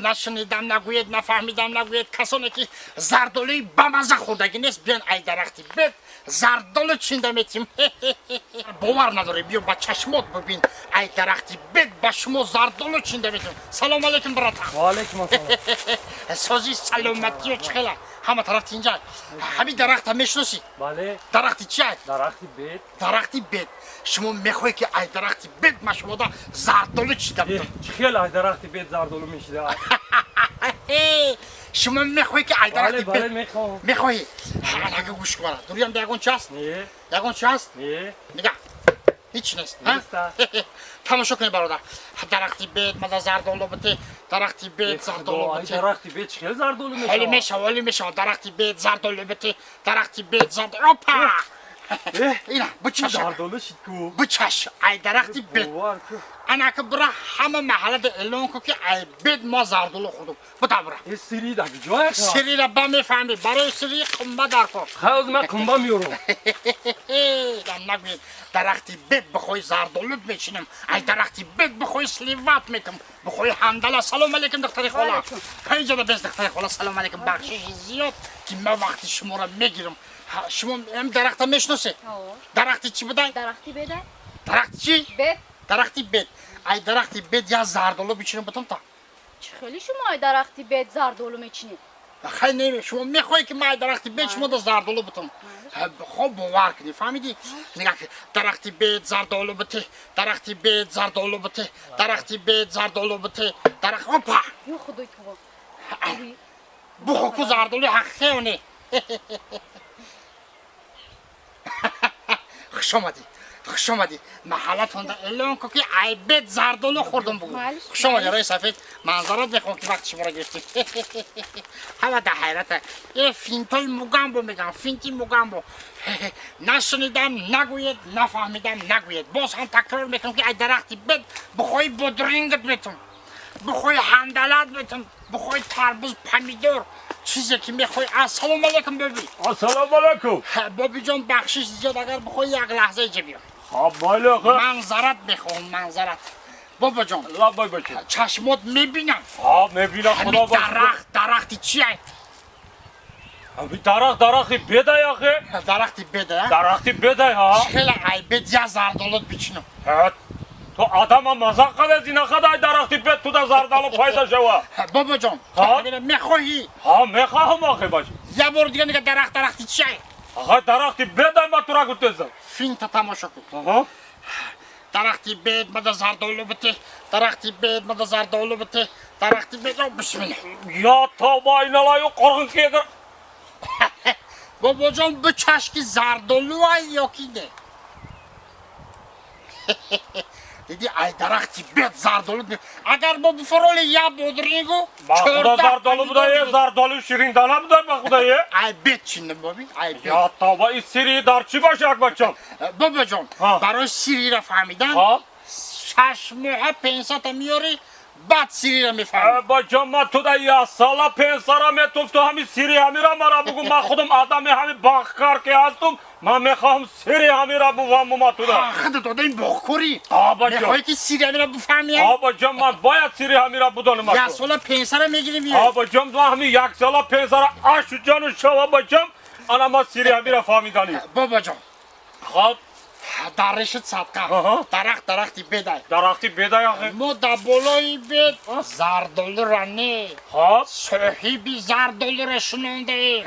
نشنیدم نگوید نفهمیدم نگوید کسانی که زردالوی بامزه خوردگی نیست بیان ای درختی بید زردالو چینده میتیم باور نداره بیا با چشمات ببین ای درختی بید با شما زردالو چینده میتیم سلام علیکم برادر و علیکم السلام سازی سلامتی و چخیله همه طرف اینجا همین درخت هم میشناسی بله درختی چی هست؟ درختی بید درختی بید شما میخوایی که ای درختی بید ما شما دا زردالو چیده بودم خیلی ای درختی بید زردالو میشیده شما میخوایی که ای درختی بله بید میخوام میخوایی اگه گوش کنم دوری هم یگون چی هست؟ نه یگون چی هست؟ نه نگاه هیچ نیست نیست. تماشا کنی برادر درختی بید مده زردالو بده درختی بید زردالو ای بده درختی بید خیلی زردالو حالی میشه میشه درختی بید زردالو بده درختی بید زردالو اپا اینا بچش زردالو شید کو بچش ای درختی بید باور کو انا که برا همه محله ده اعلان کو که ای بید ما زردالو خوردم بتا برا این سری داگی جای که سری را با میفهمی برای سری قنبه در کن خیلی من کنبا میورم دم نگوید درختی بید بخوای زردالو میچینم ای درختی بید بخوای سلیوات میکنم بخوای حمدالله سلام علیکم دختر خاله اینجا ده بز دختر خاله سلام علیکم بخشش زیاد که من وقتی شما را میگیرم شما هم درخت هم میشناسه درختی چی بوده؟ درختی بده درختی چی؟ بد درختی بید ای درختی بید یا زردالو بچینم بتم تا چه خیلی شما درختی بد زردالو میچینید خیلی نمی شما میخوایی که من درختی بید شما دا زردالو بتم خب باور کنی فهمیدی نگاه که درختی بید زردالو بته درختی بید زردالو بته درختی بید زردالو بته درخت اپا یو خدای تو بخو کو زردالو حقیقه خوش آمدی محلتون دا اعلان که ای بید زردالو خوردم بگو خوش آمدی رای سفید منظرات بخون که وقت شما را گرفتی همه دا حیرته یه فینتای موگامبو میگم فینتی موگامبو نشنیدم نگوید نفهمیدم نگوید باز هم تکرار میکنم که ای درختی بید بخوای بودرینگت میتون بخوای هندلت میتون بخوای تربوز پمیدور چیزی که میخوای السلام علیکم ببی السلام علیکم بابی جان بخشش زیاد اگر بخوای یک لحظه اینجا بیا خب بله منظرت میخوام منظرت بابا جان لا بای بچه چشمات میبینم میبینم خدا همین باشه درختی چیه؟ همین درختی بده یا خی درختی بده درختی بده ها خیلی ای بد یا زردالوت بچینم تو آدم هم مزاق قده زی نخد ای درختی بد تو دا زردالو پیدا شوا بابا جان میخوایی میخواهم آخی باشه یه بار دیگه نگه درختی چیه؟ آخه درختی بده ما تو را گوتزم فیلم تا تماشا کن درختی بید مده زردالو بته درختی بید مده زردالو بته درختی بید بسم الله یا تا با این لایو قرغن که اگر بابا جان به چشکی زردالو های یا کی ده دیدی ای درختی بید زردالو بید اگر با بفرال یا بودرینگو با خدا زردالو بوده یه زردالو شیرین دانه بوده با خدا یه ای بید چیندم بابی ای بید یا تا با این سیری در چی باشه یک بچم بابا جان برای سیری را فهمیدن 6 ماه پنسات میاری بعد سیری را میفهمی بچم ما تو دا یه سالا پنسارا میتوف تو همین سیری همین را مرا بگو من خودم آدم همین باغکار که هستم من میخوام سیری همین را بفهم ما تو دا خود داده این باغکاری بچم میخوایی که سیری همین را بفهمی بچم من باید سیری همین را بدانم یک سالا پنسارا میگیری میاری بچم تو همین یک سالا پنسارا آشو جانو شوا بچم انا ما سیری همین را فهمیدانی بابا جان خب درشت صدقه درختی بدای درختی بده یا خیلی ما در بالای بید زردالو را نه صاحبی زردالو را شنونده